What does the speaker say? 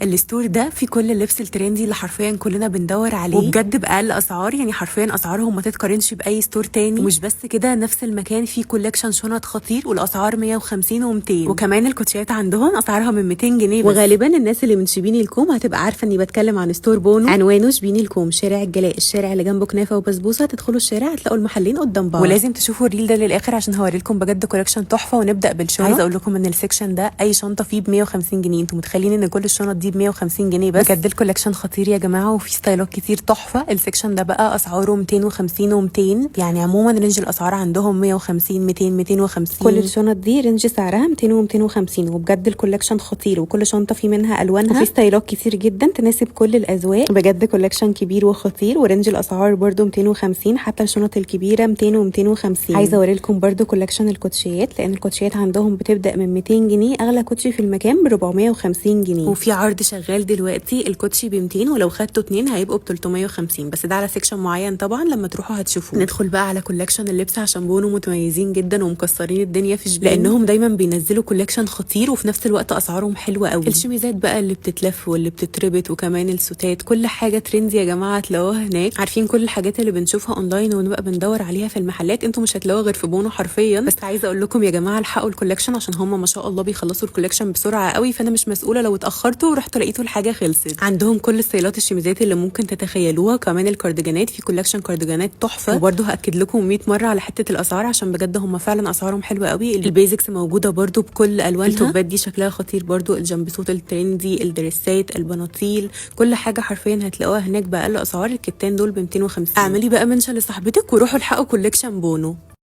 الستور ده في كل اللبس الترندي اللي حرفيا كلنا بندور عليه، وبجد باقل اسعار. يعني حرفيا اسعارهم ما تتقارنش باي ستور تاني. ومش بس كده، نفس المكان فيه كولكشن شنط خطير والاسعار 150 و200. وكمان الكوتشيات عندهم اسعارها من 200 جنيه بس. وغالبا الناس اللي من شبيني الكوم هتبقى عارفه اني بتكلم عن ستور بونو. عنوانه شبيني الكوم، شارع الجلاء، الشارع اللي جنبه كنافه وبسبوسه. تدخلوا الشارع هتلاقوا المحلين قدام بعض. ولازم تشوفوا الريل ده للاخر عشان هوري لكم بجد كولكشن تحفه. ونبدا بالشنط. عايزه اقول لكم ان السكشن ده اي شنطه فيه ب 150 جنيه. انتوا متخيلين ان كل الشنط دي ب 150 جنيه بس؟ بجد الكولكشن خطير يا جماعه، وفي ستايلات كتير تحفه. السكشن ده بقى اسعاره 250 و200. يعني عموما رينج الاسعار عندهم 150 200 250. كل الشنط دي رينج سعرها 200 و250. وبجد الكولكشن خطير، وكل شنطه في منها الوانها، وفي ستايلات كتير جدا تناسب كل الاذواق. بجد كولكشن كبير وخطير، ورينج الاسعار برده 250. حتى الشنط الكبيره 200 و250. عايزه اوري لكم برده كولكشن الكوتشيات، لان الكوتشيات عندهم بتبدا من 200 جنيه. اغلى كوتشي في المكان ب 450 جنيه. وفي عرض شغال دلوقتي، الكوتشي ب 200 ولو خدتوا 2 هيبقوا ب 350. بس ده على سيكشن معين طبعا، لما تروحوا هتشوفوه. ندخل بقى على كولكشن اللبس، عشان بونو متميزين جدا ومكسرين الدنيا في شبين، لانهم دايما بينزلوا كولكشن خطير وفي نفس الوقت اسعارهم حلوه قوي. الشميزات بقى اللي بتتلف واللي بتتربط، وكمان السوتات، كل حاجه ترندي يا جماعه هتلاقوها هناك. عارفين كل الحاجات اللي بنشوفها اونلاين ونبقى بندور عليها في المحلات، انتوا مش هتلاقوها غير في بونو حرفيا. بس عايزه اقول لكم يا جماعه الحقوا الكولكشن، عشان هم ما شاء الله بيخلصوا الكولكشن بسرعه قوي. فانا مش مسؤوله لو اتاخرتوا ورحتوا لقيتوا الحاجه خلصت. عندهم كل ستايلات الشميزات اللي ممكن تتخيلوها. كمان الكارديجانات، في كولكشن كارديجانات تحفه. وبرده هاكد لكم 100 مره على حته الاسعار، عشان بجد هم فعلا اسعارهم حلوه قوي. البيزكس موجوده برده بكل الوانها. التوبات دي شكلها خطير برده، الجمبسوت الترندي، الدريسات، البناطيل، كل حاجه حرفيا هتلاقوها هناك باقل اسعار. الكتان دول ب 250. اعملي بقى منشن لصاحبتك وروحوا الحقوا كولكشن بونو.